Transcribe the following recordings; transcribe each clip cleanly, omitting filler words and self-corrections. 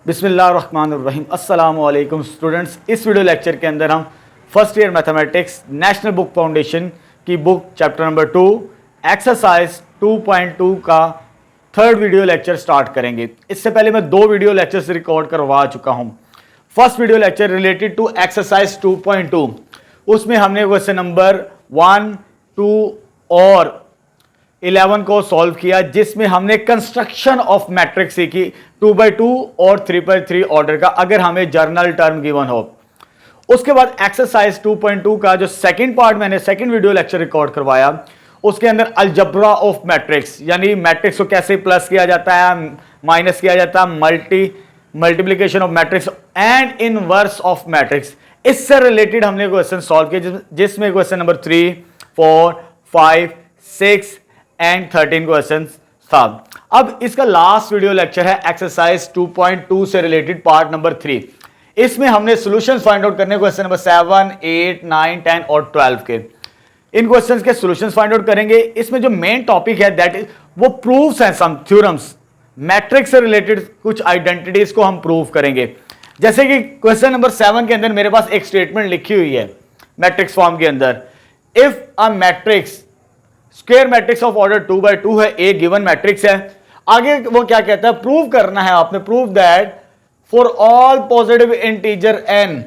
बिस्मिल्लाहिर्रहमानिर्रहीम। अस्सलाम वालेकुम स्टूडेंट्स। इस वीडियो लेक्चर के अंदर हम first year mathematics national book foundation की बुक चैप्टर नंबर 2 एक्सरसाइज 2.2 का थर्ड वीडियो लेक्चर स्टार्ट करेंगे। इससे पहले मैं 2 वीडियो लेक्चर्स रिकॉर्ड करवा चुका हूं। First video lecture related to exercise 2.2, उसमें हमने क्वेश्चन नंबर 1, 2 और 11 को सॉल्व किया, जिसमें हमने कंस्ट्रक्शन ऑफ मैट्रिक्स सीखी 2x2 और 3x3 ऑर्डर का, अगर हमें जर्नल टर्म गिवन हो। उसके बाद एक्सरसाइज 2.2 का जो सेकंड पार्ट मैंने सेकंड वीडियो लेक्चर रिकॉर्ड करवाया, उसके अंदर अलजब्रा ऑफ मैट्रिक्स, यानी मैट्रिक्स को कैसे प्लस किया जाता है, माइनस किया जाता है, multiplication of matrix and inverse of matrix, इससे रिलेटेड हमने क्वेश्चन सॉल्व किए, जिसमें क्वेश्चन नंबर 3, 4, 5, 6 एंड 13 क्वेश्चन था। अब इसका लास्ट वीडियो लेक्चर है एक्सरसाइज 2.2 से रिलेटेड पार्ट नंबर 3। इसमें हमने सॉल्यूशंस फाइंड आउट करने क्वेश्चन नंबर 7, 8, 9, 10 और 12 के। इन क्वेश्चंस के सॉल्यूशंस फाइंड आउट करेंगे। इसमें जो मेन टॉपिक है दैट इज वो प्रूफ्स हैं, सम थ्योरम्स, मैट्रिक्स से रिलेटेड कुछ आइडेंटिटीज को हम प्रूव करेंगे। जैसे कि क्वेश्चन नंबर 7 के अंदर मेरे पास एक स्टेटमेंट लिखी हुई है मैट्रिक्स फॉर्म के अंदर, if a matrix square matrix of order 2x2 है, एक गिवन मैट्रिक्स है। आगे वो क्या कहता है, प्रूव करना है आपने, prove that for all positive integer n,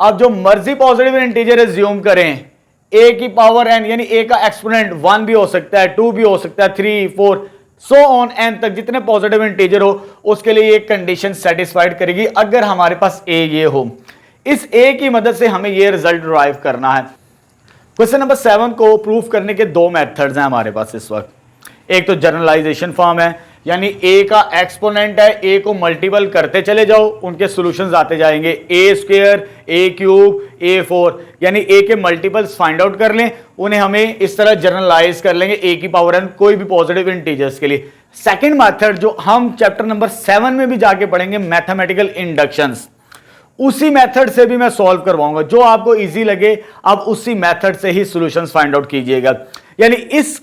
अब जो मर्जी पॉजिटिव इंटीजर एज्यूम करें, a की पावर n, यानी a का एक्सपोनेंट 1 भी हो सकता है, 2 भी हो सकता है, 3, 4 सो ऑन n तक, जितने पॉजिटिव इंटीजर हो उसके लिए ये कंडीशन सेटिस्फाइड करेगी अगर हमारे पास a ये हो। इस a की मदद से हमें ये रिजल्ट डिराइव करना है। क्वेश्चन नंबर 7 को प्रूफ करने के 2 मेथड्स हैं हमारे पास इस वक्त। एक तो जनरलाइजेशन फॉर्म है, यानी a का एक्सपोनेंट है, a को मल्टीपल करते चले जाओ, उनके सॉल्यूशंस आते जाएंगे, a square, a cube, a4, यानी a के मल्टीपल्स फाइंड आउट कर लें, उन्हें हमें इस तरह जनरलाइज कर लेंगे a की पावर n कोई भी पॉजिटिव इंटीजर्स के लिए। सेकेंड मेथड जो हम चैप्टर नंबर 7 में भी जाके पढ़ेंगे, मैथमेटिकल इंडक्शंस, उसी मेथड से भी मैं सॉल्व करवाऊंगा। जो आपको इजी लगे आप उसी मेथड से ही सॉल्यूशंस फाइंड आउट कीजिएगा। यानी इस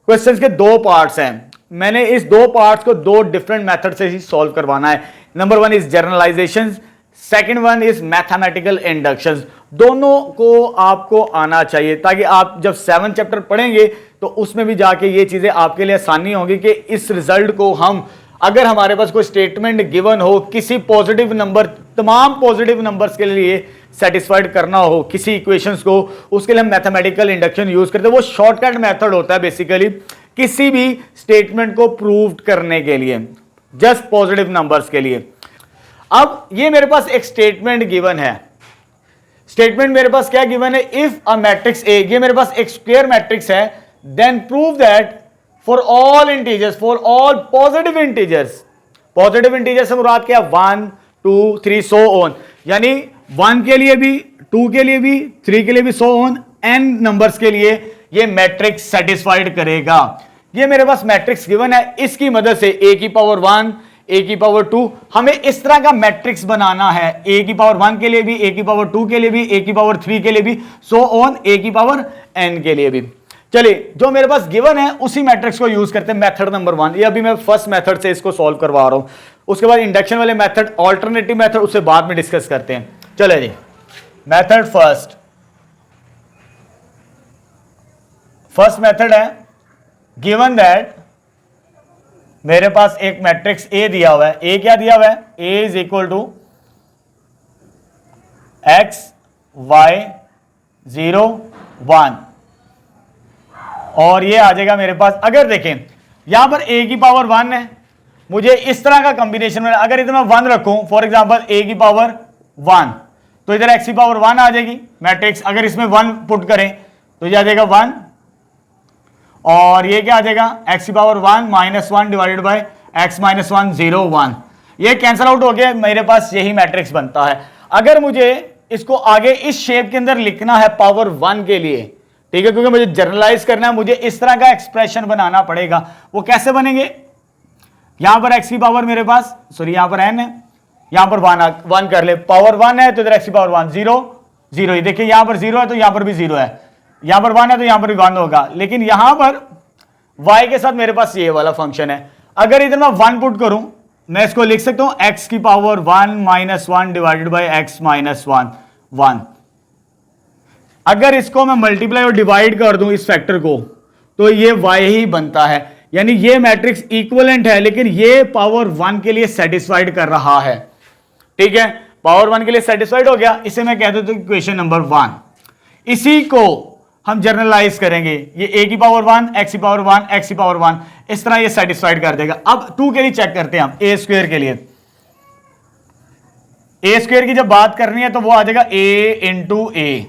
क्वेश्चंस के 2 पार्ट्स हैं, मैंने इस 2 पार्ट्स को 2 डिफरेंट मेथड से ही सॉल्व करवाना है। Number 1 is generalization, second one is mathematical inductions. दोनों को आपको आना चाहिए ताकि आप जब 7 चैप्टर पढ़ेंगे तो उसमें भी जाके ये चीजें आपके लिए आसानी होगी कि इस रिजल्ट को हम, अगर हमारे पास कोई स्टेटमेंट गिवन हो, किसी पॉजिटिव नंबर, तमाम पॉजिटिव नंबर्स के लिए सेटिस्फाइड करना हो किसी इक्वेशंस को, उसके लिए हम मैथमेटिकल इंडक्शन यूज करते हैं। वो शॉर्टकट मेथड होता है बेसिकली किसी भी स्टेटमेंट को प्रूव करने के लिए, जस्ट पॉजिटिव नंबर्स के लिए। अब ये मेरे पास एक स्टेटमेंट गिवन है, स्टेटमेंट मेरे पास क्या गिवन है, इफ अ मैट्रिक्स ए, ये मेरे पास एक स्क्वायर मैट्रिक्स है, then prove that for all integers, for all positive integers, positive integer से मुराद क्या, 1, 2, 3 सो ऑन, यानी 1 के लिए भी, 2 के लिए भी, 3 के लिए भी, सो ऑन n नंबर्स के लिए ये मैट्रिक्स सेटिस्फाइड करेगा। ये मेरे पास मैट्रिक्स गिवन है, इसकी मदद से a की पावर 1, a की पावर 2, हमें इस तरह का मैट्रिक्स बनाना है, a की पावर 1 के लिए भी, a की पावर 2 के लिए भी, a की पावर 3 के लिए भी, सो ऑन a की पावर n के लिए भी। चलिए, जो मेरे पास गिवन है उसी मैट्रिक्स को यूज करते हैं। मेथड नंबर 1, ये अभी मैं फर्स्ट मेथड से इसको सॉल्व करवा रहा हूं, उसके बाद इंडक्शन वाले मेथड, ऑल्टरनेटिव मेथड, उससे बाद में डिस्कस करते हैं। चले जी, मेथड फर्स्ट मेथड है, गिवन दैट मेरे पास एक मैट्रिक्स A दिया हुआ है, A क्या दिया हुआ है, A is equal to x, y, 0, 1, और ये आ जाएगा मेरे पास। अगर देखें यहां पर a की पावर 1 है, मुझे इस तरह का कॉम्बिनेशन में, अगर इधर मैं 1 रखूं, फॉर एग्जांपल a की पावर 1, तो इधर x की पावर 1 आ जाएगी मैट्रिक्स। अगर इसमें 1 पुट करें तो ये आ जाएगा 1, और ये क्या आ जाएगा, x की power 1 minus 1 divided by x minus 1, 0, 1, ये कैंसिल आउट हो गया, मेरे पास यही मैट्रिक्स बनता है। अगर मुझे इसको आगे इस शेप के अंदर लिखना है पावर 1 के लिए, ठीक है, क्योंकि मुझे जनरलाइज करना है, मुझे इस तरह का एक्सप्रेशन बनाना पड़ेगा। वो कैसे बनेंगे, यहां पर x की पावर मेरे पास, सॉरी यहां पर n है, यहां पर 1 कर ले, पावर 1 है तो इधर x की पावर 1, 0, 0, ये देखिए यहां पर 0 है तो यहां पर भी 0 है, यहां पर 1 है तो यहां पर भी 1 होगा। लेकिन यहां पर y के साथ मेरे पास ये वाला फंक्शन है, अगर इधर मैं 1 पुट करूं मैं इसको लिख सकता हूं x की power 1 minus 1 divided by x minus 1। अगर इसको मैं मल्टीप्लाई और डिवाइड कर दूं इस फैक्टर को, तो ये y ही बनता है, यानी ये मैट्रिक्स इक्विवेलेंट है, लेकिन ये पावर 1 के लिए सेटिस्फाइड कर रहा है। ठीक है, पावर 1 के लिए सेटिस्फाइड हो गया, इसे मैं कह देता हूं इक्वेशन नंबर 1। इसी को हम जर्नलाइज करेंगे, ये a की पावर 1 x की पावर 1 x की पावर 1, इस तरह ये सेटिस्फाइड कर देगा। अब 2 के लिए चेक करते हैं हम, a स्क्वायर के लिए। a स्क्वायर की जब बात करनी है तो वो आ जाएगा a इंटू ए,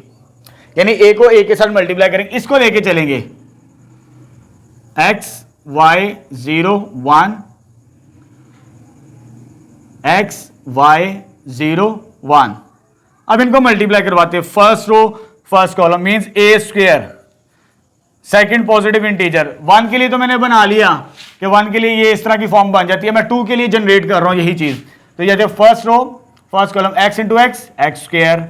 यानी a को a के साथ मल्टीप्लाई करेंगे, इसको लेके चलेंगे x y 0 1 x y 0 1। अब इनको मल्टीप्लाई करवाते हैं, first row first column means a square, second positive integer. 1 के लिए तो मैंने बना लिया कि 1 के लिए ये इस तरह की फॉर्म बन जाती है, मैं 2 के लिए जनरेट कर रहा हूं यही चीज। तो ये first row first column x into x x square,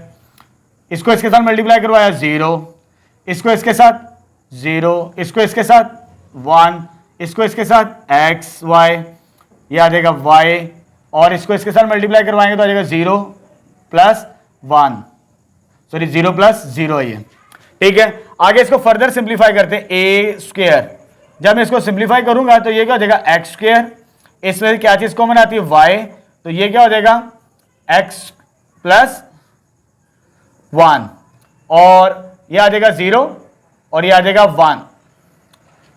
इसको इसके साथ मल्टीप्लाई करवाया 0, इसको इसके साथ 0, इसको इसके साथ 1, इसको इसके साथ x y, ये आ जाएगा y, और इसको इसके साथ मल्टीप्लाई करवाएंगे तो आ जाएगा 0 प्लस 1, सॉरी 0 प्लस 0 है ये। ठीक है, आगे इसको फर्दर सिंप्लीफाई करते हैं, a स्क्वायर। जब मैं इसको सिंप्लीफाई करूंगा तो ये क्या हो जाएगा x स्क्वायर, इसमें क्या चीज कॉमन आती है y, तो ये क्या हो जाएगा x प्लस 1, और ये आ जाएगा 0 और ये आ जाएगा 1।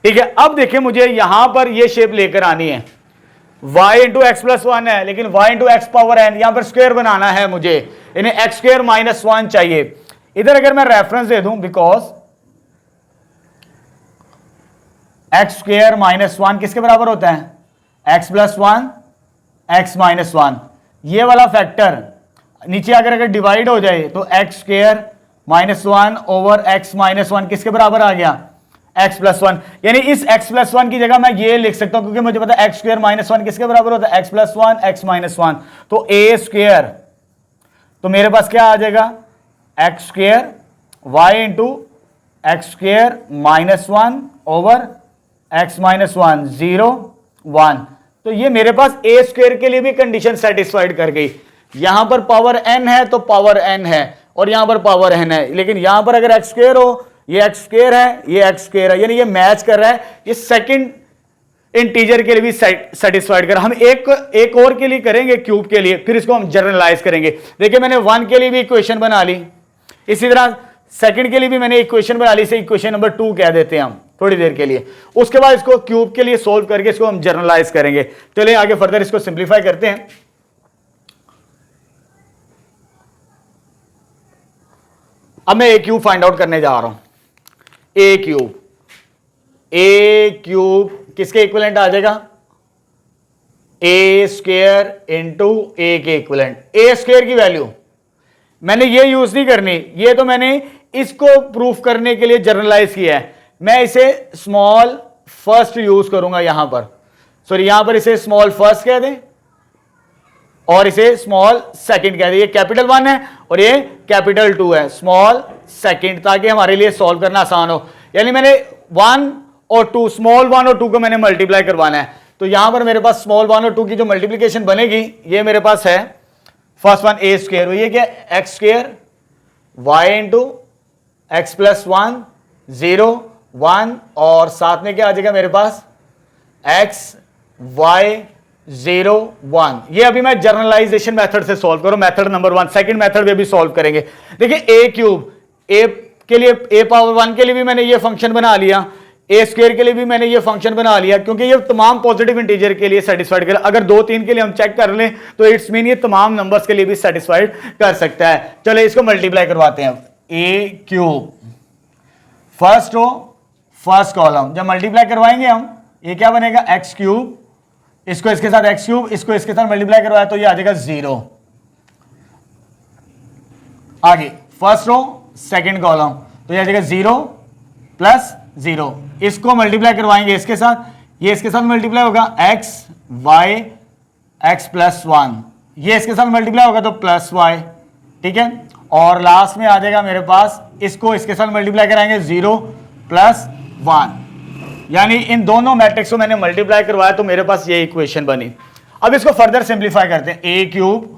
ठीक है, अब देखिए मुझे यहां पर ये शेप लेकर आनी है, y इंटू एक्स प्लस 1 है, लेकिन y into x power n, यहां पर स्क्वायर बनाना है मुझे, यानी एक्स स्क्वायर माइनस 1 चाहिए। इधर अगर मैं रेफरेंस दे दूं, बिकॉज एक्स स्क्वायर माइनस 1 किसके बराबर होता है, एक्स प्लस 1 एक्स माइनस 1। ये वाला फैक्टर नीचे अगर डिवाइड हो जाए तो x square minus 1 over x minus 1 किसके बराबर आ गया, x प्लस 1। यानी इस x प्लस 1 की जगह मैं ये लिख सकता हूं, क्योंकि मुझे पता है एक्स स्क्वायर माइनस 1 किसके बराबर होता है, x प्लस 1 एक्स माइनस 1। तो a स्क्वायर, तो मेरे पास क्या आ जाएगा x square y into x square minus 1 over x minus 1 0 1। तो ये मेरे पास a स्क्वायर के लिए भी कंडीशन सेटिस्फाइड कर गई। यहां पर पावर n है तो पावर n है, और यहां पर पावर n है, लेकिन यहां पर अगर एक्स स्क्वायर हो, ये एक्स स्क्वायर है, ये एक्स स्क्वायर है, यानी ये मैच कर रहा है। ये सेकंड इंटीजर के लिए भी सेटिस्फाइड कर। हम एक और के लिए करेंगे क्यूब के लिए, फिर इसको हम जनरलाइज करेंगे। देखिए मैंने 1 के लिए भी इक्वेशन बना ली, इसी तरह सेकंड के लिए भी मैंने इक्वेशन बना ली, इसे इक्वेशन नंबर 2 कह देते हैं हम थोड़ी देर के लिए। उसके बाद इसको क्यूब के लिए सोल्व करके इसको हम जनरलाइज करेंगे। चलिए आगे फर्दर इसको सिंप्लीफाई करते हैं। अब मैं ए क्यूब फाइंड आउट करने जा रहा हूं। ए क्यूब किसके इक्विवेलेंट आ जाएगा, ए स्क्वायर इंटू ए के इक्विवेलेंट। ए स्क्वायर की वैल्यू मैंने ये यूज नहीं करनी, ये तो मैंने इसको प्रूफ करने के लिए जनरलाइज किया है। मैं इसे स्मॉल फर्स्ट यूज करूंगा यहां पर, सॉरी यहां पर इसे स्मॉल फर्स्ट कह दें और इसे स्मॉल सेकंड कह दें। ये कैपिटल 1 है और ये कैपिटल 2 है, स्मॉल सेकंड, ताकि हमारे लिए सॉल्व करना आसान हो। यानी मैंने 1 और 2, स्मॉल 1 और 2 को मैंने मल्टीप्लाई करवाना है। तो यहां पर मेरे पास स्मॉल 1 और 2 की जो मल्टीप्लीकेशन बनेगी, ये मेरे पास है फर्स्ट वन ए स्क्वायर, ये क्या x square y into x plus 1 0 1, और साथ में क्या आ जाएगा मेरे पास एक्स वाई 0 1। ये अभी मैं जर्नलाइजेशन मेथड से सॉल्व करूं, मेथड नंबर 1। सेकंड मेथड में भी सॉल्व करेंगे। देखिए ए क्यूब, ए के लिए ए पावर 1 के लिए भी मैंने ये फंक्शन बना लिया, ए स्क्वायर के लिए भी मैंने ये फंक्शन बना लिया, क्योंकि ये तमाम पॉजिटिव इंटीजर के लिए सेटिस्फाइड कर। अगर 2-3 के लिए हम चेक कर लें तो इट्स मीन ये तमाम नंबर्स के लिए भी सेटिस्फाइड कर सकता है। चलो इसको मल्टीप्लाई करवाते हैं। A cube first row first column, जब मल्टीप्लाई करवाएंगे हम, ये क्या बनेगा एक्स क्यूब, इसको इसके साथ एक्स क्यूब, इसको इसके साथ मल्टीप्लाई करवाया तो ये आ जाएगा 0। आगे फर्स्ट रो सेकंड कॉलम, तो ये आ जाएगा 0 प्लस 0। इसको मल्टीप्लाई करवाएंगे इसके साथ, ये इसके साथ मल्टीप्लाई होगा एक्स वाई एक्स प्लस 1, ये इसके साथ मल्टीप्लाई होगा तो प्लस वाई, ठीक है। और लास्ट में आ जाएगा मेरे पास, इसको इसके साथ मल्टीप्लाई कराएंगे 0 प्लस 1, यानी इन दोनों मैट्रिक्स को मैंने मल्टीप्लाई करवाया तो मेरे पास ये इक्वेशन बनी। अब इसको फर्दर सिंप्लीफाई करते हैं, ए क्यूब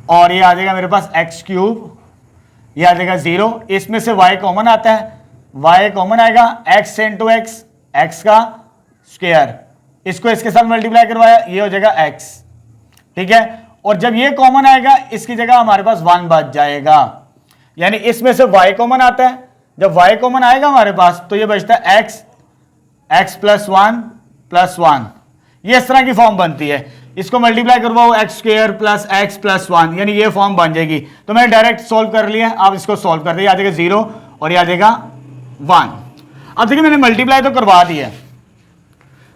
और ये आ जाएगा मेरे पास एक्स क्यूब, ये आ जाएगा 0, इसमें से y कॉमन आता है, y कॉमन आएगा, x इंटू एक्स, एक्स का स्क्वायर, इसको इसके साथ मल्टीप्लाई करवाया, ये हो जाएगा x, ठीक है। और जब ये कॉमन आएगा इसकी जगह हमारे पास 1 बच जाएगा, यानी इसमें से y कॉमन आता है, जब y कॉमन आएगा हमारे पास तो ये बचता है x प्लस 1, ये इस तरह की फॉर्म बनती है। इसको मल्टीप्लाई करवाओ x square plus x plus 1, यानी ये फॉर्म बन जाएगी। तो मैंने डायरेक्ट सोल्व कर लिया, आप इसको सोल्व कर दिए, आ जाएगा 0 और ये आ जाएगा 1। अब देखिए मैंने मल्टीप्लाई तो करवा दिया,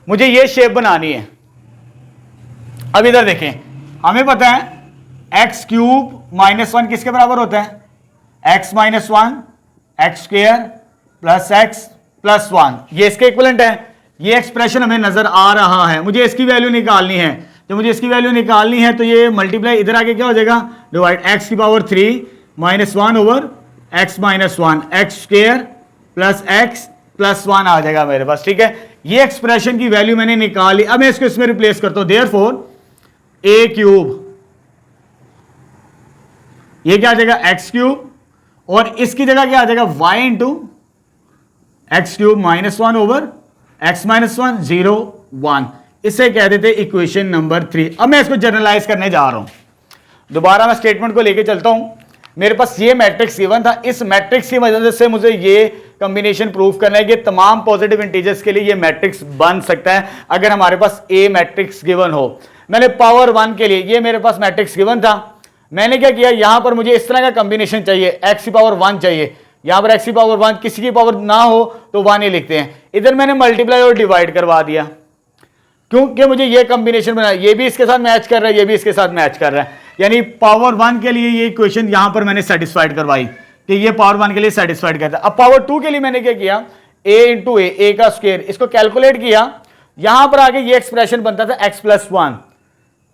मुझे ये शेप बनानी है। अब इधर देखें, हमें पता है एक्स क्यूब माइनस 1 किसके बराबर होता है, x minus 1 x square plus x plus 1, ये इसके इक्विवेलेंट है। ये एक्सप्रेशन हमें नजर आ रहा है, मुझे इसकी वैल्यू निकालनी है। जब मुझे इसकी वैल्यू निकालनी है तो ये मल्टीप्लाई इधर आके क्या हो जाएगा, डिवाइड एक्स की power 3 minus 1 over x minus 1, x square plus x plus 1 आ जाएगा मेरे पास, ठीक है। ये एक्सप्रेशन की वैल्यू मैंने निकाली। अब मैं इसको इसमें रिप्लेस करता हूं, देयरफॉर ए क्यूब, ये क्या आ जाएगा एक्स क्यूब, और इसकी जगह क्या आ जाएगा y into x cube minus 1 over x minus 1 0 1, इसे कह देते इक्वेशन नंबर 3। अब मैं इसको जनरलाइज करने जा रहा हूं, दोबारा मैं स्टेटमेंट को लेके चलता हूं। मेरे पास ये मैट्रिक्स गिवन था, इस मैट्रिक्स की वजह से मुझे ये कॉम्बिनेशन प्रूव करना है कि तमाम पॉजिटिव इंटीजर्स के लिए ये मैट्रिक्स बन सकता है अगर हमारे पास ए मैट्रिक्स गिवन हो। मैंने पावर 1 के लिए ये मेरे पास मैट्रिक्स गिवन था, मैंने क्या किया, यहां पर मुझे इस तरह का कॉम्बिनेशन चाहिए, एक्स की पावर 1 चाहिए, यहां पर एक्स की पावर 1, किसी की पावर ना हो तो 1 ही लिखते हैं। इधर मैंने मल्टीप्लाई और डिवाइड करवा दिया, क्योंकि मुझे ये कॉम्बिनेशन बना, ये भी इसके साथ मैच कर रहा है, ये भी इसके साथ मैच कर रहा है, यानी पावर 1 के लिए ये इक्वेशन यहां पर मैंने सेटिस्फाइड करवाई कि ये पावर 1 के लिए सेटिस्फाइड करता है। अब पावर 2 के लिए मैंने क्या किया, a इंटू ए का स्क्वायर, इसको कैलकुलेट किया, यहां पर आके ये एक्सप्रेशन बनता था x प्लस 1,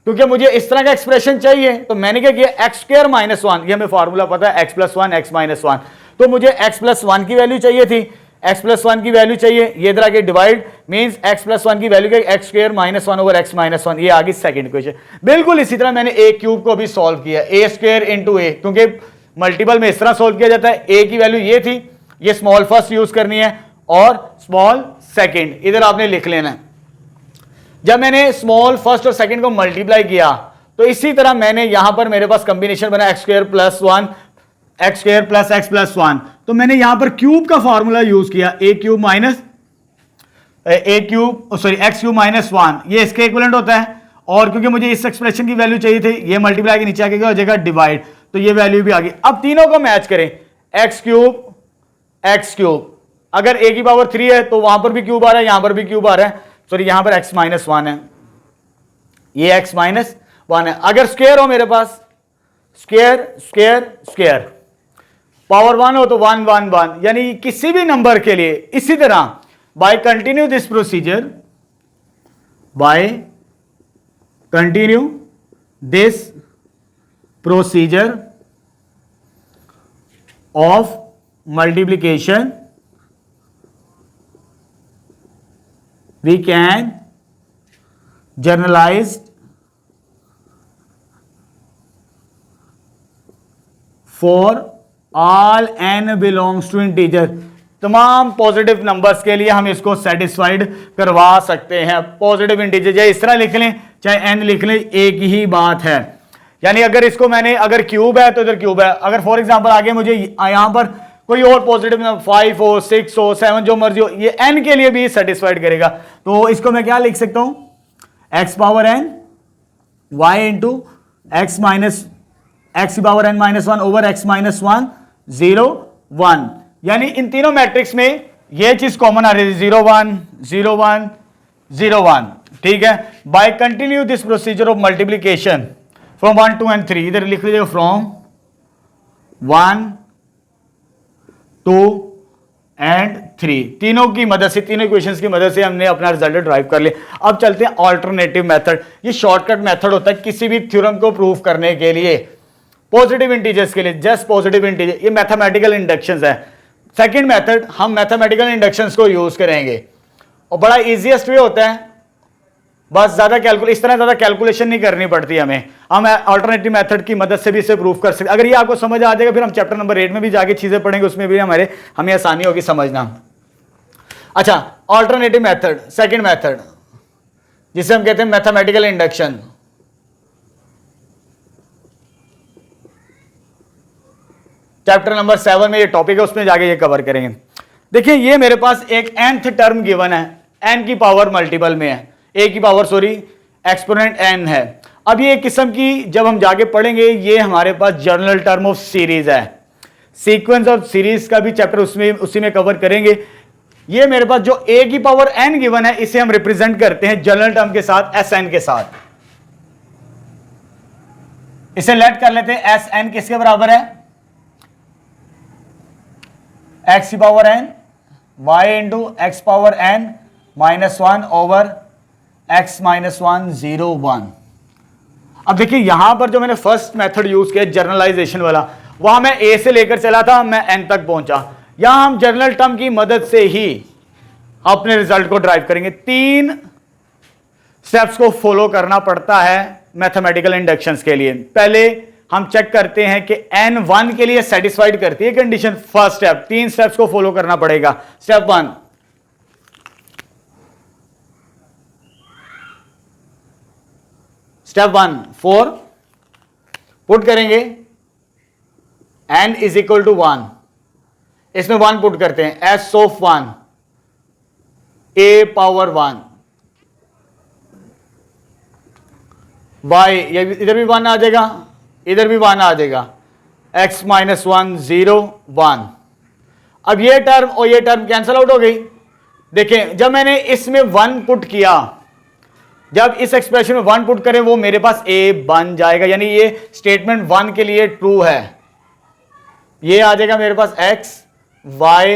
क्योंकि मुझे इस तरह का एक्सप्रेशन चाहिए तो मैंने क्या किया, एक्स स्क्वायर माइनस 1, ये हमें फॉर्मूला पता है, x प्लस 1 एक्स माइनस 1, तो मुझे x प्लस 1 की वैल्यू चाहिए थी, x प्लस 1 की वैल्यू चाहिए, ये इधर आके डिवाइड मींस x प्लस 1 की वैल्यू क्या, x square minus 1 over x minus 1, ये आ गई सेकंड इक्वेशन। बिल्कुल इसी तरह मैंने a क्यूब को भी सॉल्व किया, a स्क्वायर इंटू ए, क्योंकि मल्टीपल में इस तरह सॉल्व किया जाता है, a की वैल्यू ये थी, ये स्मॉल फर्स्ट यूज करनी है और स्मॉल सेकेंड इधर आपने लिख लेना है। जब मैंने स्मॉल फर्स्ट और सेकंड को मल्टीप्लाई किया तो इसी तरह मैंने यहां पर मेरे पास कॉम्बिनेशन बना x square plus 1 x square plus x plus 1, तो मैंने यहां पर क्यूब का फॉर्मूला यूज किया, a cube minus x cube minus 1, ये इसके इक्विवेलेंट होता है। और क्योंकि मुझे इस एक्सप्रेशन की वैल्यू चाहिए थी, ये मल्टीप्लाई के नीचे आके क्या हो जाएगा, डिवाइड, तो ये वैल्यू भी आ गई। अब तीनों को मैच करें, एक्स क्यूब, अगर ए की पावर 3 है तो वहां पर भी क्यूब आ रहा है, यहां पर भी क्यूब आ रहा है, सॉरी यहां पर एक्स माइनस 1 है, ये एक्स माइनस 1 है। अगर स्क्वायर हो मेरे पास, स्क्वायर पावर 1 हो तो 1 1 1, यानी किसी भी नंबर के लिए इसी तरह by continue this procedure of multiplication we can generalize for all n belongs to integer, तमाम पॉजिटिव नंबर्स के लिए हम इसको सेटिस्फाइड करवा सकते हैं। पॉजिटिव इंटीजर चाहे इस तरह लिख लें चाहे n लिख लें, एक ही बात है। यानी अगर इसको मैंने, अगर क्यूब है तो इधर क्यूब है, अगर फॉर एग्जांपल आगे मुझे यहां पर कोई और पॉजिटिव नंबर 5 हो 6 हो 7 जो मर्जी हो, ये n के लिए भी सेटिस्फाइड करेगा। तो इसको मैं क्या लिख सकता हूं, x power n y into x minus x की power n minus 1 over x minus 1 0 1, यानी इन तीनों मैट्रिक्स में ये चीज कॉमन आ रही है, 0 1 0 1 0 1, ठीक है। By continue this procedure of multiplication from 1 2 and 3, इधर लिख लीजिएगा फ्रॉम 1 2 and 3, तीनों की मदद से, तीनों इक्वेशंस की मदद से हमने अपना रिजल्ट ड्राइव कर लिया। अब चलते हैं ऑल्टरनेटिव मेथड, ये शॉर्टकट मेथड होता है किसी भी थ्योरम को प्रूव करने के लिए, पॉजिटिव इंटीजर्स के लिए, जस्ट पॉजिटिव इंटीजर, ये मैथमेटिकल इंडक्शंस है। सेकंड मेथड हम मैथमेटिकल इंडक्शंस को यूज करेंगे और बड़ा इजीएस्ट वे होता है बस इस तरह ज्यादा कैलकुलेशन नहीं करनी पड़ती हमें, हम अल्टरनेटिव मेथड की मदद से भी इसे प्रूफ कर सकते। अगर ये आपको समझ आ जाएगा, फिर हम चैप्टर नंबर 8 में भी जाके चीजें पढ़ेंगे, उसमें भी हमें आसानी होगी समझना। अच्छा, अल्टरनेटिव मेथड, सेकंड मेथड जिसे हम कहते हैं मैथमेटिकल इंडक्शन। चैप्टर नंबर 7 में ये टॉपिक है, उसमें जाके ये कवर करेंगे। देखिए, ये मेरे पास एक nth टर्म गिवन है, n की पावर मल्टीपल में है, एक्सपोनेंट n है। अब ये किस्म की जब हम जाके पढ़ेंगे, ये हमारे पास जनरल टर्म ऑफ सीरीज है। सीक्वेंस ऑफ सीरीज का भी चैप्टर उसी में कवर करेंगे। ये मेरे पास जो a की पावर n गिवन है, इसे हम रिप्रेजेंट करते हैं जनरल टर्म के साथ, Sn के साथ। इसे लेट कर लेते हैं, Sn किसके बराबर है? x की power n y into x power n -1 over x -1 0 1। अब देखिए, यहां पर जो मैंने फर्स्ट मेथड यूज किया जनरलाइजेशन वाला, वहां मैं a से लेकर चला था, मैं n तक पहुंचा। यहां हम जनरल टर्म की मदद से ही अपने रिजल्ट को ड्राइव करेंगे। 3 स्टेप्स को फॉलो करना पड़ता है मैथमेटिकल इंडक्शंस के लिए। पहले हम चेक करते हैं कि n 1 के लिए सेटिस्फाइड करती है कंडीशन। फर्स्ट स्टेप, 3 स्टेप्स को फॉलो करना पड़ेगा। स्टेप 1, स्टेप 1 4 पुट करेंगे, n इज इक्वल टू 1, इसमें 1 पुट करते हैं, s of 1 a power 1 y, इधर भी 1 आ जाएगा, इधर भी 1 आ जाएगा, x -1 0 1। अब ये टर्म और ये टर्म कैंसल आउट हो गई। देखें, जब मैंने इसमें 1 पुट किया, जब इस एक्सप्रेशन में 1 पुट करें, वो मेरे पास a बन जाएगा, यानी ये स्टेटमेंट 1 के लिए ट्रू है। ये आ जाएगा मेरे पास x y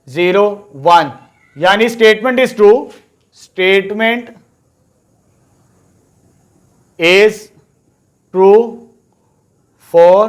0 1, यानी statement is true, statement is true for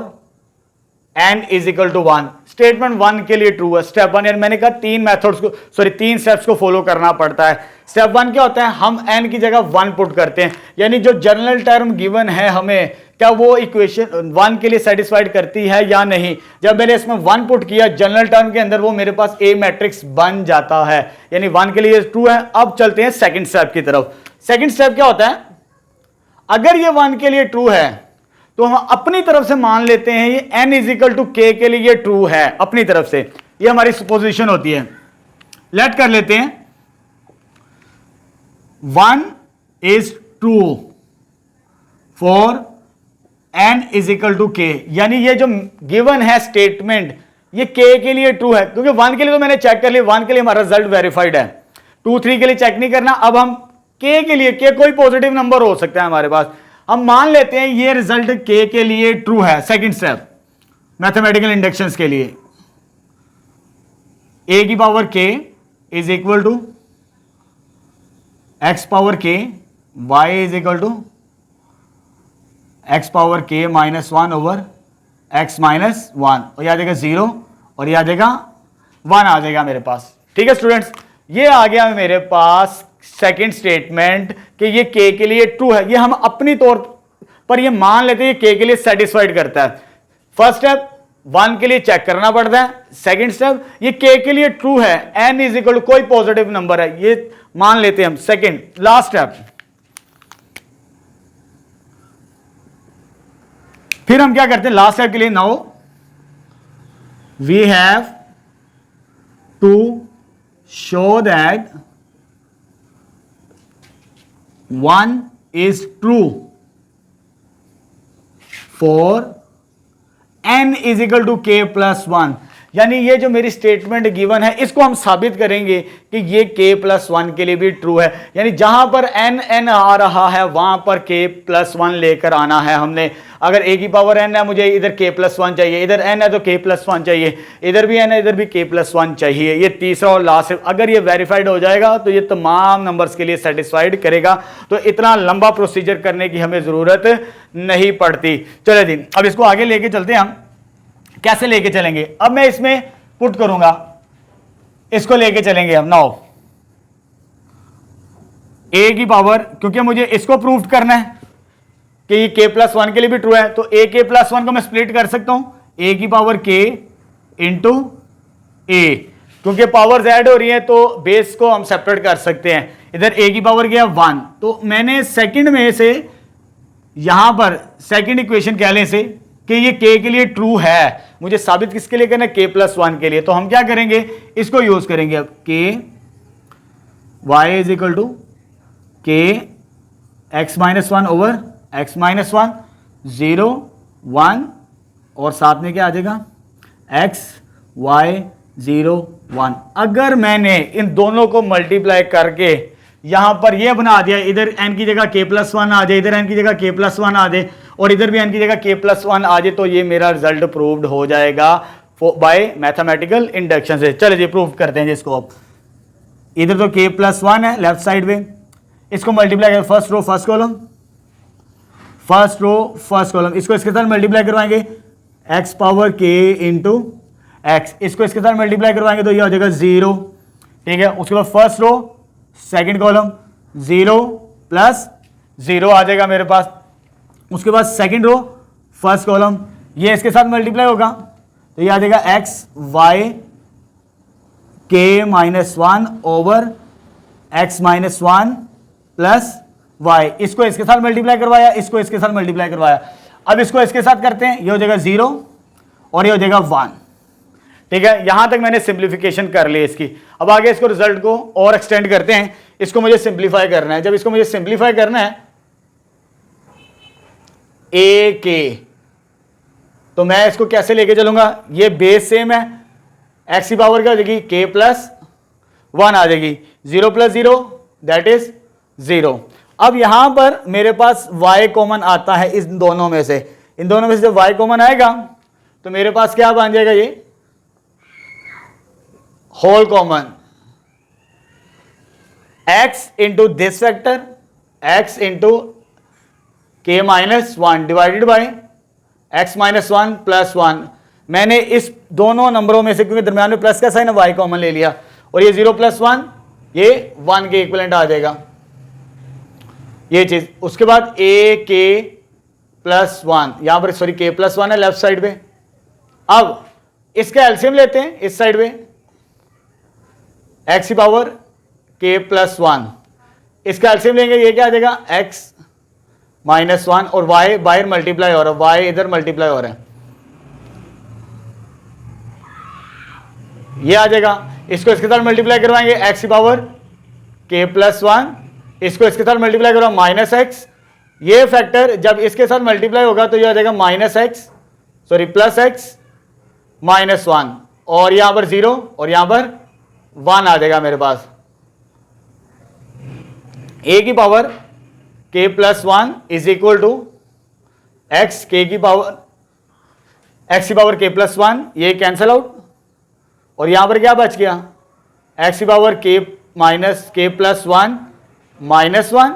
n is equal to 1। Statement 1 के लिए ट्रू है। स्टेप 1, यानी मैंने कहा 3 स्टेप्स को फॉलो करना पड़ता है। स्टेप 1 क्या होता है? हम n की जगह 1 पुट करते हैं, यानी जो जनरल टर्म गिवन है हमें, क्या वो इक्वेशन 1 के लिए सेटिस्फाइड करती है या नहीं। जब मैंने इसमें 1 पुट किया जनरल टर्म के अंदर, वो मेरे पास A मैट्रिक्स बन जाता है, यानी 1 के लिए ट्रू है। अब चलते हैं सेकंड स्टेप की तरफ। सेकंड स्टेप क्या होता है? अगर ये 1 के लिए ट्रू है तो हम अपनी तरफ से मान लेते हैं ये n is equal to k के लिए ये ट्रू है। अपनी तरफ से ये हमारी सुपोजिशन होती है। लेट कर लेते हैं 1 is true for n is equal to k, यानी ये जो गिवन है स्टेटमेंट, ये k के लिए ट्रू है, क्योंकि 1 के लिए तो मैंने चेक कर लिया, 1 के लिए हमारा रिजल्ट वेरीफाइड है। 2 3 के लिए चेक नहीं करना। अब हम k के लिए, k कोई पॉजिटिव नंबर हो सकता है हमारे पास, हम मान लेते हैं ये रिजल्ट k के लिए ट्रू है। सेकंड स्टेप मैथमेटिकल इंडक्शंस के लिए, a की power k is equal to x power k, y is equal to x power k -1 over x -1, और यह आ जाएगा 0 और यह आ जाएगा 1 आ जाएगा मेरे पास। ठीक है स्टूडेंट्स, ये आ गया मेरे पास सेकंड स्टेटमेंट कि ये k के लिए ट्रू है। ये हम अपनी तौर पर ये मान लेते हैं ये k के लिए सेटिस्फाइड करता है। फर्स्ट स्टेप 1 के लिए चेक करना पड़ता है। सेकंड स्टेप ये k के लिए ट्रू है, n इज इक्वल टू कोई पॉजिटिव नंबर है, ये मान लेते हैं हम। सेकंड लास्ट स्टेप, फिर हम क्या करते हैं लास्ट स्टेप के लिए? Now we have to show that 1 is true for n is equal to k plus 1, यानी ये जो मेरी स्टेटमेंट गिवन है, इसको हम साबित करेंगे कि ये k प्लस 1 के लिए भी ट्रू है। यानी जहां पर n आ रहा है वहां पर k प्लस 1 लेकर आना है हमने। अगर a की पावर n है, मुझे इधर k प्लस 1 चाहिए, इधर n है तो k प्लस 1 चाहिए, इधर भी n है इधर भी k प्लस 1 चाहिए। ये तीसरा और लास्ट, अगर ये वेरीफाइड हो जाएगा तो ये तमाम नंबर्स के लिए सेटिस्फाइड करेगा। तो इतना लंबा प्रोसीजर करने की हमें जरूरत नहीं पड़ती। चलिए जी, अब इसको आगे लेके चलते हैं हम। कैसे लेके चलेंगे? अब मैं इसमें पुट करूंगा, इसको लेके चलेंगे हम। नाउ ए की पावर, क्योंकि मुझे इसको प्रूव करना है कि ये k प्लस वन के लिए भी ट्रू है, तो a k प्लस वन को मैं स्प्लिट कर सकता हूं a की पावर k इंटू ए, क्योंकि पावर्स ऐड हो रही है तो बेस को हम सेपरेट कर सकते हैं। इधर a की पावर क्या है 1, तो मैंने सेकंड में से यहां पर सेकंड इक्वेशन कह लें इसे कि ये k के लिए ट्रू है, मुझे साबित किसके लिए करना है k प्लस वन के लिए, तो हम क्या करेंगे इसको यूज करेंगे। अब k y is equal to k x minus one over x minus one, 0 1 और साथ में क्या आ जाएगा x y 0 1। अगर मैंने इन दोनों को मल्टीप्लाई करके यहां पर ये बना दिया, इधर n की जगह k प्लस वन आ जाए, इधर n की जगह k प्लस वन आ जाए और इधर भी n की जगह k प्लस वन आ जाए, तो ये मेरा रिजल्ट प्रूव्ड हो जाएगा बाय मैथमेटिकल इंडक्शन से। चलिए जी प्रूव करते हैं जिसको। अब इधर तो k प्लस वन है लेफ्ट साइड में, इसको मल्टीप्लाई करें first row first column, first row first column, इसको इसके साथ मल्टीप्लाई करवाएंगे x power k into x, इसको इसके साथ मल्टीप्लाई करवाएंगे तो ये हो जाएगा 0, ठीक है। उसके बाद first row second column 0 plus 0 आ जाएगा मेरे पास। उसके बाद सेकंड रो फर्स्ट कॉलम, ये इसके साथ मल्टीप्लाई होगा तो ये आ जाएगा x y k minus one over x minus one plus y, इसको इसके साथ मल्टीप्लाई करवाया, इसको इसके साथ मल्टीप्लाई करवाया। अब इसको इसके साथ करते हैं, ये हो जाएगा 0 और ये हो जाएगा 1, ठीक है। यहां तक मैंने सिंप्लीफिकेशन कर ली इसकी। अब आगे इसको रिजल्ट को और एक्सटेंड करते हैं, इसको मुझे सिंप्लीफाई करना है। जब इसको मुझे सिंप्लीफाई करना है a k, तो मैं इसको कैसे लेके चलूंगा, ये बेस सेम है, x की पावर क्या हो जाएगी k प्लस वन आ जाएगी, 0 प्लस 0 दैट इज 0। अब यहां पर मेरे पास y कॉमन आता है इन दोनों में से, इन दोनों में से जब y कॉमन आएगा तो मेरे पास क्या बन जाएगा, ये whole common x into this factor x into k minus one divided by x minus one plus one. मैंने इस दोनों नंबरों में से, क्योंकि दरम्यान में प्लस का साइन है, y कॉमन ले लिया और ये 0 प्लस 1 ये 1 के इक्विवेलेंट आ जाएगा ये चीज। उसके बाद a k प्लस वन, यहां पर सॉरी k प्लस वन है लेफ्ट साइड पे। अब इसका एलसीएम लेते हैं इस साइड पे, x की पावर k प्लस वन, इसका एलसीएम लेंगे, ये क्या आ जाएगा x माइनस वन और y बाहर मल्टीप्लाई हो रहा है, y इधर मल्टीप्लाई हो रहा है, ये आ जाएगा। इसको इसके साथ मल्टीप्लाई करवाएंगे x की पावर k प्लस वन, इसको इसके साथ मल्टीप्लाई करो माइनस एक्स, ये फैक्टर जब इसके साथ मल्टीप्लाई होगा तो ये आ जाएगा minus x sorry plus x minus one, और यहां पर 0 और यहां पर 1 आ जाएगा मेरे पास। a की power k plus one is equal to x k की पावर x की पावर k प्लस वन, ये कैंसल आउट और यहां पर क्या बच गया x की power k minus k plus one minus one,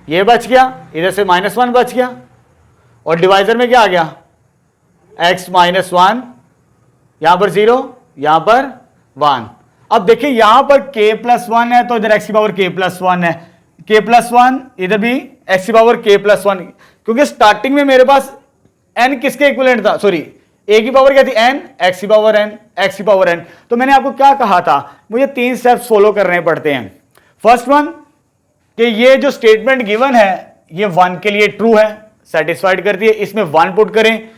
ये बच गया, इधर से माइनस वन बच गया और डिवाइजर में क्या आ गया x माइनस वन, यहां पर 0 यहां पर 1। अब देखिए यहां पर k प्लस वन है तो इधर x की पावर k प्लस वन है, k प्लस वन इधर भी x की पावर k प्लस वन, क्योंकि स्टार्टिंग में मेरे पास n किसके इक्विवेलेंट था, सॉरी a की पावर क्या थी n, x की पावर n, x की पावर n। तो मैंने आपको क्या कहा था, मुझे 3 स्टेप्स फॉलो करने पड़ते हैं। फर्स्ट वन कि ये जो स्टेटमेंट गिवन है ये 1 के लिए ट्रू है, सेटिस्फाइड करती है, इसमें 1 पुट करें,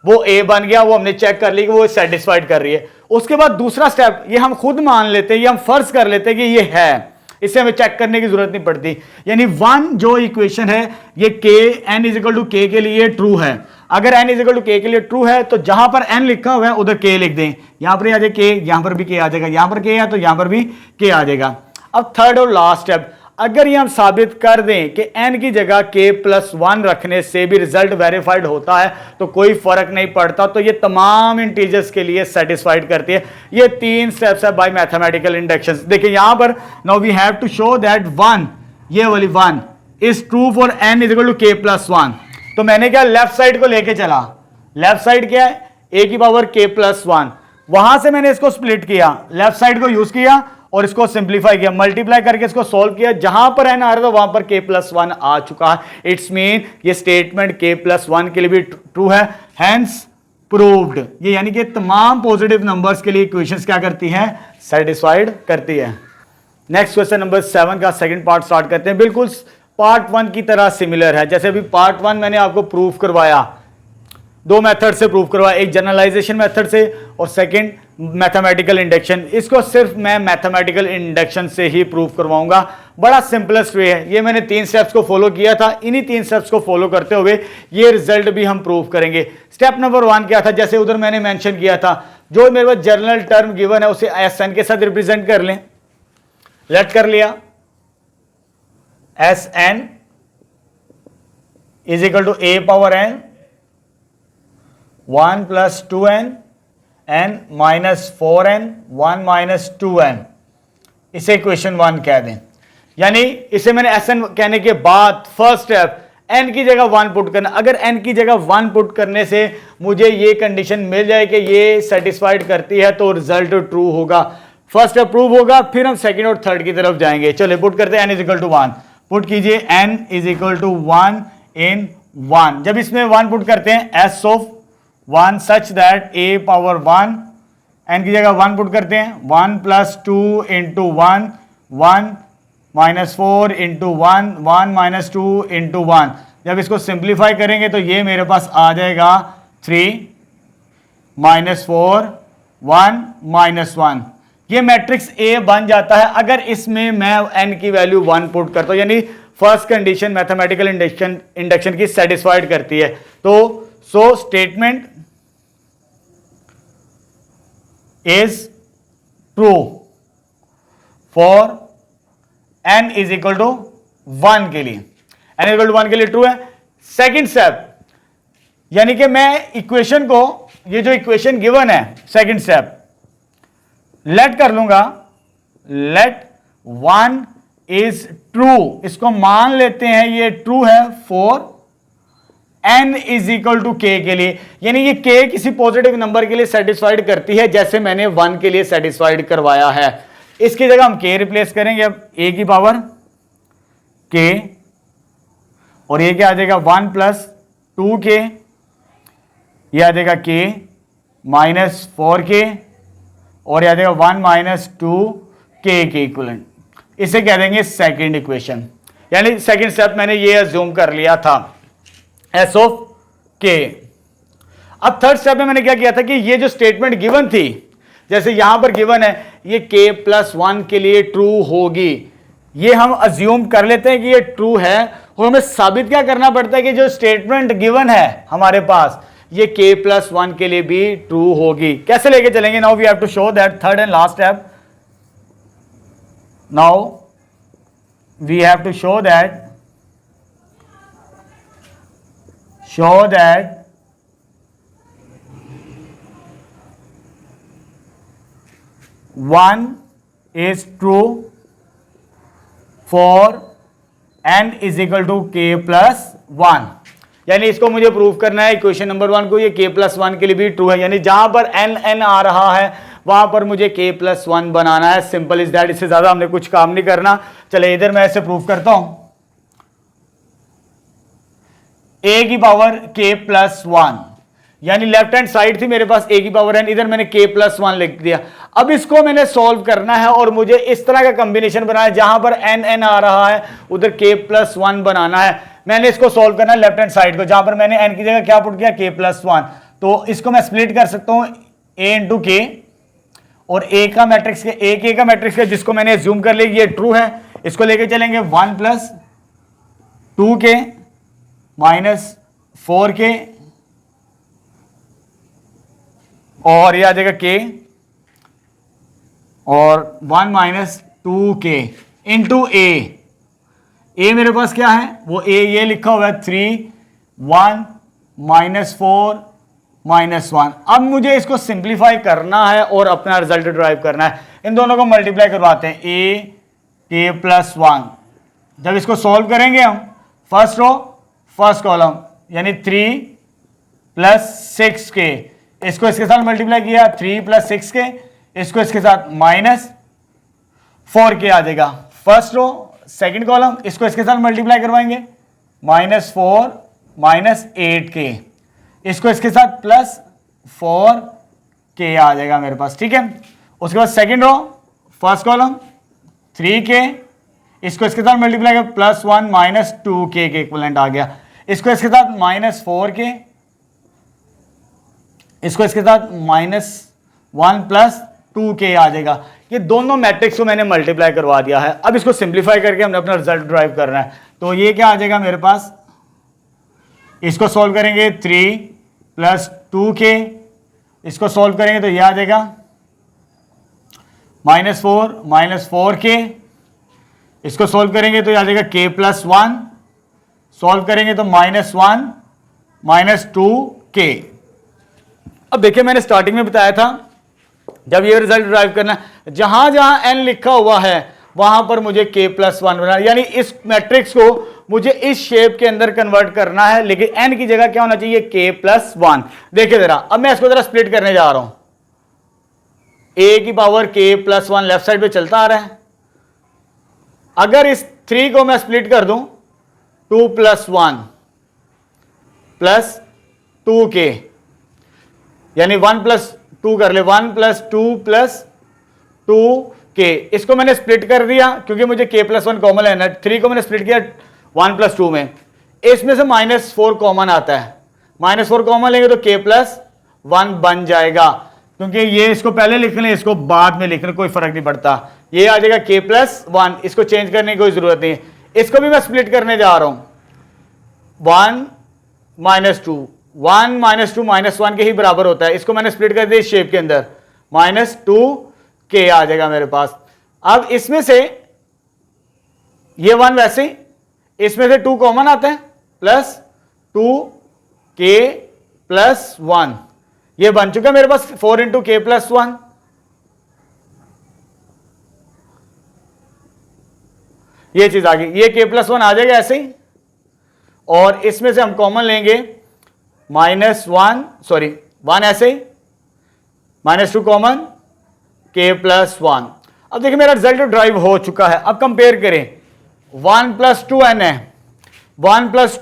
वो a बन गया, वो हमने चेक कर ली कि वो सेटिस्फाइड कर रही है। उसके बाद दूसरा स्टेप, ये हम खुद मान लेते हैं, ये हम फर्ज कर लेते हैं कि ये है, इससे हमें चेक करने की जरूरत नहीं पड़ती। यानी 1 जो इक्वेशन है ये k n is equal to k के लिए ट्रू है। अगर n is equal to k के लिए ट्रू है तो जहां पर n लिखा हुआ है उधर k लिख दें, यहां पर आ जाए k, यहां पर भी k आ जाएगा, यहां पर k है तो यहां पर भी k आ जाएगा। अब थर्ड और लास्ट स्टेप, अगर ये हम साबित कर दें कि n की जगह k प्लस वन रखने से भी रिजल्ट वेरीफाइड होता है तो कोई फर्क नहीं पड़ता, तो ये तमाम इंटीजर्स के लिए सेटिस्फाइड करती है। ये 3 स्टेप्स है बाय मैथमेटिकल इंडक्शन। देखिए यहां पर now we have to show that 1, ये वाली 1 is true for n is equal to k plus one. तो मैंने क्या लेफ्ट साइड को लेके चला, लेफ्ट साइड क्या है a की पावर k प्लस वन, वहां से मैंने इसको स्प्लिट किया, लेफ्ट साइड को यूज किया और इसको सिंप्लीफाई किया, मल्टीप्लाई करके इसको सोल्व किया, जहां पर n आ रहा था वहां पर k+1 आ चुका है। इट्स मीन ये स्टेटमेंट k+1 के लिए भी ट्रू है, हेंस प्रूव्ड। ये यानी कि तमाम पॉजिटिव नंबर्स के लिए इक्वेशंस क्या करती हैं, सेटिस्फाइड करती है। नेक्स्ट क्वेश्चन नंबर 7 का सेकंड पार्ट स्टार्ट करते हैं। बिल्कुल पार्ट 1 की तरह सिमिलर है। जैसे अभी पार्ट 1 मैंने आपको प्रूफ करवाया, दो मेथड से प्रूफ करवाया, एक जनरलाइजेशन मेथड से और सेकंड मैथमेटिकल इंडक्शन। इसको सिर्फ मैं मैथमेटिकल इंडक्शन से ही प्रूफ करवाऊंगा, बड़ा सिंपलेस्ट वे है। ये मैंने 3 स्टेप्स को फॉलो किया था, इन्हीं 3 स्टेप्स को फॉलो करते हुए ये रिजल्ट भी हम प्रूफ करेंगे। स्टेप नंबर 1 क्या था, जैसे उधर मैंने मेंशन किया था, जो मेरे पास जनरल टर्म गिवन है उसे Sn के साथ रिप्रेजेंट कर लें। लेट कर लिया, Sn is equal to a power n 1 + 2n n - 4n 1 - 2n, इसे इक्वेशन 1 कह दें। यानी इसे मैंने Sn कहने के बाद फर्स्ट स्टेप n की जगह 1 पुट करना। अगर n की जगह 1 पुट करने से मुझे ये कंडीशन मिल जाए कि ये सेटिस्फाइड करती है तो रिजल्ट ट्रू होगा, फर्स्ट स्टेप प्रूव होगा। फिर हम सेकंड और थर्ड की तरफ जाएंगे। चलिए पुट करते हैं, n = 1 पुट कीजिए, n = 1 in 1। जब इसमें 1 पुट करते हैं, s of 1 such that a power 1, n की जगह 1 पुट करते हैं, 1 + 2 × 1 1 - 4 × 1 1 - 2 × 1। जब इसको सिंप्लीफाई करेंगे तो ये मेरे पास आ जाएगा 3 - 4 1 - 1। ये मैट्रिक्स A बन जाता है अगर इसमें मैं n की वैल्यू 1 पुट करता हूं, यानी फर्स्ट कंडीशन मैथमेटिकल इंडक्शन की सेटिस्फाइड करती है। तो so statement is true for n = 1 के लिए, n = 1 के लिए ट्रू है। सेकंड स्टेप, यानी कि मैं इक्वेशन को, ये जो इक्वेशन गिवन है, सेकंड स्टेप लेट कर लूंगा, लेट 1 इज ट्रू, इसको मान लेते हैं ये ट्रू है फॉर n = k के लिए। यानी ये k किसी पॉजिटिव नंबर के लिए सेटिस्फाइड करती है, जैसे मैंने 1 के लिए सेटिस्फाइड करवाया है। इसकी जगह हम k रिप्लेस करेंगे, अब a की पावर k और ये क्या आ जाएगा 1 + 2k, ये आ जाएगा k - 4k और आ जाएगा 1 - 2k के इक्विवेलेंट। इसे कह देंगे सेकंड इक्वेशन। यानी सेकंड स्टेप मैंने ये अज्यूम कर लिया था, s of k। अब थर्ड स्टेप में मैंने क्या किया था कि ये जो स्टेटमेंट गिवन थी, जैसे यहां पर गिवन है ये k+1 के लिए ट्रू होगी, ये हम अज्यूम कर लेते हैं कि ये ट्रू है और हमें साबित क्या करना पड़ता है कि जो स्टेटमेंट गिवन है हमारे पास ये k+1 के लिए भी ट्रू होगी। कैसे लेके चलेंगे, now we have to show that, third and last step, now we have to show that 1 is true for n = k+1। यानी इसको मुझे प्रूव करना है इक्वेशन नंबर 1 को, ये k+1 के लिए भी ट्रू है। यानी जहां पर n आ रहा है वहां पर मुझे k+1 बनाना है, सिंपल इज दैट। इससे ज्यादा हमने कुछ काम नहीं करना। चले इधर मैं ऐसे प्रूव करता हूं, a की पावर k+1, यानी लेफ्ट हैंड साइड थी मेरे पास a की पावर n, इधर मैंने k+1 लिख दिया। अब इसको मैंने सॉल्व करना है और मुझे इस तरह का कॉम्बिनेशन बनाना है, जहां पर n आ रहा है उधर k+1 बनाना है। मैंने इसको सॉल्व करना है लेफ्ट हैंड साइड को, जहां पर मैंने n की जगह क्या पुट किया, k+1। तो इसको मैं स्प्लिट कर सकता हूं a × k, और a का मैट्रिक्स k का मैट्रिक्स है जिसको मैंने अज्यूम कर लिया ये ट्रू है। इसको लेके चलेंगे 1 + 2k - 4k और ये आ जाएगा k और 1 - 2k इंटू a मेरे पास क्या है, वो a ये लिखा हुआ है 3 1 - 4 -1। अब मुझे इसको सिंप्लीफाई करना है और अपना रिजल्ट ड्राइव करना है। इन दोनों को मल्टीप्लाई करवाते हैं, a k+1। जब इसको सॉल्व करेंगे हम, फर्स्ट रो फर्स्ट कॉलम, यानी 3 + 6k, इसको इसके साथ मल्टीप्लाई किया 3 + 6k, इसको इसके साथ 4k आ जाएगा फर्स्ट रो। सेकंड कॉलम इसको इसके साथ मल्टीप्लाई करवाएंगे, -4 -8k, इसको इसके साथ +4k आ जाएगा मेरे पास, ठीक है। उसके बाद second row first column 3k, इसको इसके साथ मल्टीप्लाई कर +1 -2k के इक्विवेलेंट आ गया। इसको इसके साथ -4k, इसको इसके साथ -1 + 2k आ जाएगा। ये दोनों मैट्रिक्स को मैंने मल्टीप्लाई करवा दिया है। अब इसको सिंप्लीफाई करके हमने अपना रिजल्ट ड्राइव करना है। तो ये क्या आ जाएगा मेरे पास, इसको सॉल्व करेंगे 3 + 2k, इसको सॉल्व करेंगे तो ये आ जाएगा -4 -4k, इसको सॉल्व करेंगे तो ये आ जाएगा k + 1, सॉल्व करेंगे तो -1 -2k। अब देखिए मैंने स्टार्टिंग में बताया था जब ये रिजल्ट ड्राइव करना, जहां जहां n लिखा हुआ है वहां पर मुझे k + 1 बनाना, यानी इस मैट्रिक्स को मुझे इस शेप के अंदर कन्वर्ट करना है, लेकिन n की जगह क्या होना चाहिए, k + 1। देखिए जरा, अब मैं इसको जरा स्प्लिट करने जा रहा हूं, a की पावर k + 1 लेफ्ट साइड पे चलता आ रहा है। अगर इस 3 को मैं स्प्लिट कर दूं 2 + 1 + 2k, यानी 1 + 2 कर ले, 1 + 2 + 2k, इसको मैंने स्प्लिट कर दिया क्योंकि मुझे k + 1 कॉमन लेना है। 3 को मैंने स्प्लिट किया 1 + 2 में, इसमें से -4 कॉमन आता है, -4 कॉमन लेंगे तो k + 1 बन जाएगा, क्योंकि ये इसको पहले लिख लें, इसको बाद में लिख लें, कोई फर्क नहीं पड़ता। ये आ जाएगा k + 1, इसको चेंज करने की कोई जरूरत नहीं है। इसको भी मैं स्प्लिट करने जा रहा हूं, 1 - 2, 1 - 2 -1 के ही बराबर होता है। इसको मैंने स्प्लिट कर दिया इस शेप के अंदर, -2k आ जाएगा मेरे पास। अब इसमें से ये 1 वैसे ही, इसमें से 2 कॉमन आता है, +2k + 1, ये बन चुका है मेरे पास 4 × k + 1। ये चीज आ गई, ये k + 1 आ जाएगा ऐसे ही, और इसमें से हम कॉमन लेंगे -1 ऐसे ही, -2 कॉमन, k + 1। अब देखिए मेरा रिजल्ट ड्राइव हो चुका है। अब कंपेयर करें, 1 + 2n है, 1 +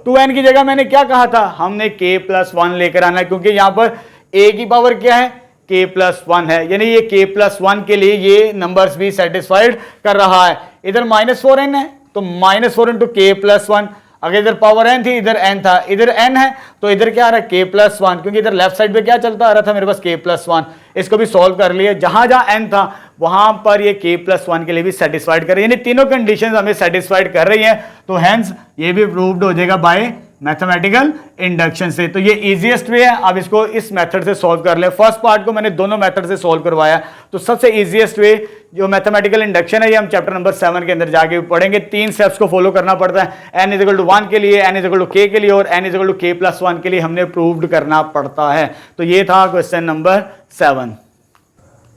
2n की जगह मैंने क्या कहा था, हमने k + 1 लेकर आना है, क्योंकि यहां पर a की पावर क्या है, k + 1 है, यानी ये k + 1 के लिए ये नंबर्स भी सेटिस्फाइड कर रहा है। इधर -4n है तो -4 × k + 1, अगर इधर पावर n थी, इधर n था, इधर n है तो इधर क्या आ रहा है, k + 1, क्योंकि इधर लेफ्ट साइड पे क्या चलता आ रहा था मेरे पास, k + 1। इसको भी सॉल्व कर लिया, जहां जहां n था वहां पर ये k + 1 के लिए भी सेटिस्फाइड कर रही है, यानी तीनों कंडीशंस हमें सेटिस्फाइड कर रही हैं। तो हेंस ये भी प्रूव्ड हो जाएगा बाय मैथमेटिकल इंडक्शन से। तो ये इजीएस्ट वे है, अब इसको इस मेथड से सॉल्व कर ले। फर्स्ट पार्ट को मैंने दोनों मेथड से सॉल्व करवाया, तो सबसे इजीएस्ट वे जो मैथमेटिकल इंडक्शन है, ये हम चैप्टर नंबर 7 के अंदर जाके पढ़ेंगे। 3 स्टेप्स को फॉलो करना पड़ता है, n = 1 के लिए, n = k के लिए, और n = k + 1 के लिए हमने प्रूव्ड करना पड़ता है। तो ये था question number 7।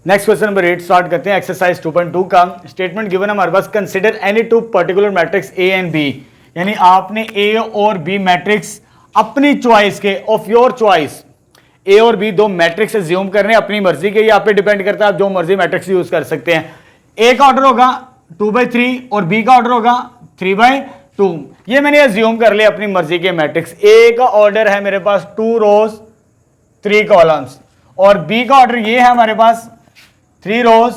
Next question number 8 start करते हैं। एक्सरसाइज 2.2 का स्टेटमेंट गिवन हमारे पास, consider any 2 particular matrix A and B, यानी आपने A और B मैट्रिक्स अपनी चॉइस के, ऑफ योर चॉइस, A और B 2 मैट्रिक्स एज्यूम करने अपनी मर्जी के, ये आप पे डिपेंड करता है, आप जो मर्जी मैट्रिक्स यूज कर सकते हैं। A का ऑर्डर होगा 2/3 और B का ऑर्डर होगा 3/2। ये मैंने एज्यूम कर लिया अपनी मर्जी के मैट्रिक्स। A का ऑर्डर है मेरे पास 2 रोज 3 कॉलम्स, और B का ऑर्डर ये है हमारे पास 3 रोज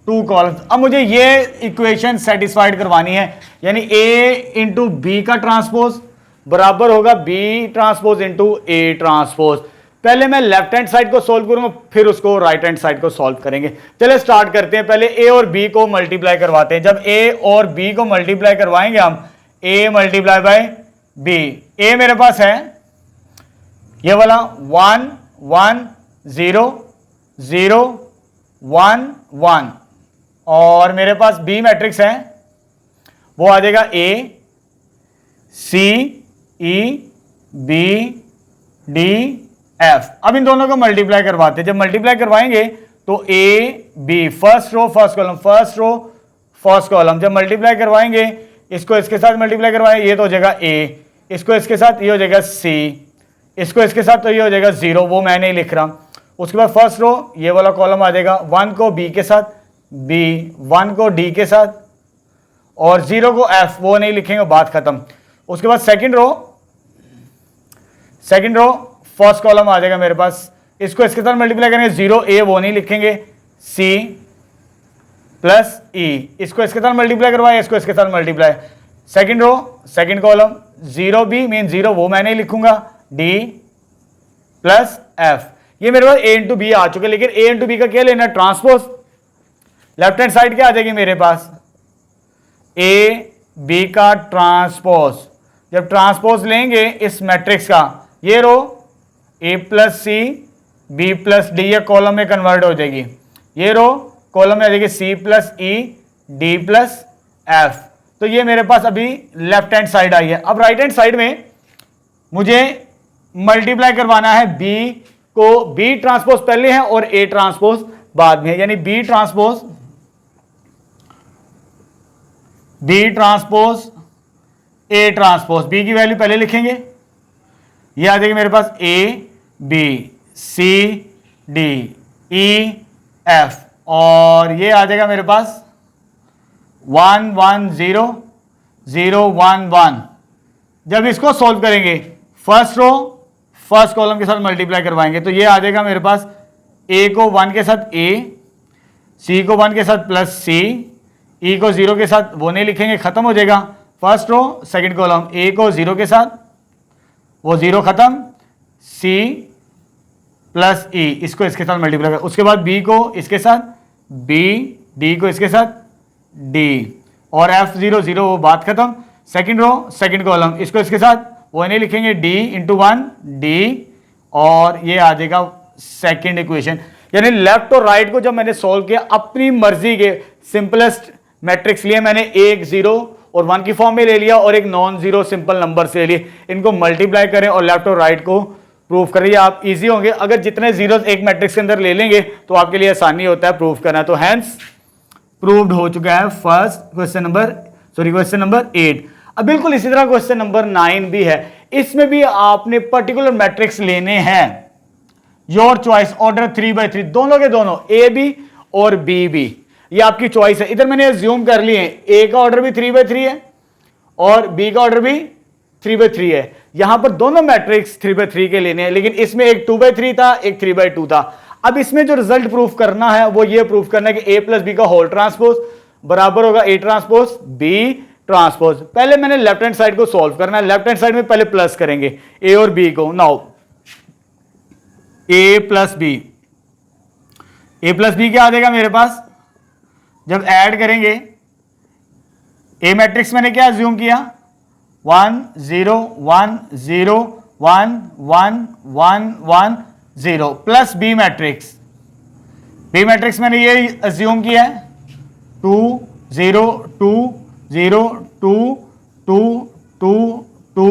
2 कॉलम्स। अब मुझे ये इक्वेशन सेटिस्फाइड करवानी है, यानी A × B का ट्रांसपोज बराबर होगा B ट्रांसपोज × A ट्रांसपोज। पहले मैं लेफ्ट हैंड साइड को सॉल्व करूंगा, फिर उसको राइट हैंड साइड को सॉल्व करेंगे। चलिए स्टार्ट करते हैं। पहले A और B को मल्टीप्लाई करवाते हैं। जब A और B को मल्टीप्लाई करवाएंगे हम, A × B, A मेरे पास है ये वाला 1 1 0 0 1 1, और मेरे पास B मैट्रिक्स है वो आ जाएगा A C E B D F। अब इन दोनों को मल्टीप्लाई करवाते हैं। जब मल्टीप्लाई करवाएंगे तो A B, first row first column, first row first column. जब मल्टीप्लाई करवाएंगे, इसको इसके साथ मल्टीप्लाई करवाएंगे, ये तो हो जाएगा A, इसको इसके साथ ये हो जाएगा C, इसको इसके साथ तो ये हो जाएगा 0, वो मैं नहीं लिख रहा। उसके बाद फर्स्ट रो ये वाला कॉलम आ जाएगा, 1 को B के साथ, बी, 1 को डी के साथ और 0 को एफ, वो नहीं लिखेंगे, बात खत्म। उसके बाद सेकंड रो फर्स्ट कॉलम आ जाएगा मेरे पास, इसको इसके साथ मल्टीप्लाई करेंगे, 0 ए वो नहीं लिखेंगे, सी प्लस ई, इसको इसके साथ मल्टीप्लाई करवाए, इसको इसके साथ multiply. Second row second column 0 B mean 0 वो मैं नहीं लिखूंगा, डी प्लस एफ। ये मेरे पास ए इंटू बी आ चुके, लेकिन ए इंटू बी का क्या लेना, ट्रांसपोज। लेफ्ट हैंड साइड क्या आ जाएगी मेरे पास, ए बी का ट्रांसपोज। जब ट्रांसपोज लेंगे इस मैट्रिक्स का, ये row a plus c b plus d ये कॉलम में कन्वर्ट हो जाएगी, ये रो कॉलम में आ जाएगी c plus e d plus f. तो ये मेरे पास अभी लेफ्ट हैंड साइड आई है। अब राइट हैंड साइड में मुझे मल्टीप्लाई करवाना है बी को, बी ट्रांसपोज पहले है और ए ट्रांसपोज बाद में है, यानी बी ट्रांसपोज ए ट्रांसपोज। बी की वैल्यू पहले लिखेंगे, ये आ जाएगी मेरे पास a b c d e f, और ये आ जाएगा मेरे पास 1 1 0 0 1 1। जब इसको सॉल्व करेंगे फर्स्ट रो फर्स्ट कॉलम के साथ मल्टीप्लाई करवाएंगे, तो ये आ जाएगा मेरे पास ए को 1 के साथ ए, सी को 1 के साथ प्लस सी, ई को 0 के साथ वो नहीं लिखेंगे, खत्म हो जाएगा। First row second column A को 0 के साथ, वो 0 खत्म, सी प्लस ई, इसको इसके साथ मल्टीप्लाई कर। उसके बाद बी को इसके साथ बी, डी को इसके साथ डी, और एफ 0 0 वो बात खत्म। सेकंड रो सेकंड कॉलम इसको इसके साथ वो नहीं लिखेंगे, डी इंटू 1 डी, और ये आ जाएगा सेकंड इक्वेशन। यानी लेफ्ट और राइट को जब मैंने सॉल्व किया अपनी मर्जी के सिंपलेस्ट मैट्रिक्स लिए, मैंने 1 0 और 1 की फॉर्म में ले लिया और एक नॉन जीरो सिंपल नंबर से ले लिए, इनको मल्टीप्लाई करें और लेफ्ट और राइट को प्रूफ करें। आप इजी होंगे, अगर जितने जीरो एक मैट्रिक्स के अंदर ले लेंगे तो आपके लिए आसानी होता है प्रूफ करना। तो हैंस प्रूव्ड हो चुका है फर्स्ट क्वेश्चन नंबर 8। अब बिल्कुल इसी तरह क्वेश्चन नंबर 9 भी है, इसमें भी आपने पर्टिकुलर मैट्रिक्स लेने हैं, योर चॉइस, ऑर्डर 3/3, दोनों के दोनों ए बी और बी बी, ये आपकी चॉइस है। इधर मैंने अज्यूम कर लिए ए का ऑर्डर भी 3/3 है और बी का ऑर्डर भी 3/3 है। यहां पर दोनों मैट्रिक्स 3/3 के लेने हैं, लेकिन इसमें एक 2/3 था, एक 3/2 था। अब इसमें जो रिजल्ट प्रूफ करना है वो ये प्रूफ करना है कि ए प्लस बी का होल ट्रांसपोज बराबर होगा ए ट्रांसपोज बी ट्रांसपोज। पहले मैंने लेफ्ट हैंड साइड को सॉल्व करना है, लेफ्ट हैंड साइड में पहले प्लस करेंगे ए और बी को। नाउ ए प्लस बी क्या आ जाएगा मेरे पास, जब ऐड करेंगे ए मैट्रिक्स मैंने क्या अज्यूम किया, 1 0 1 0 1 1 1 1 0 प्लस बी मैट्रिक्स मैंने ये अज्यूम किया है 2 0 2 0 2 2 2 2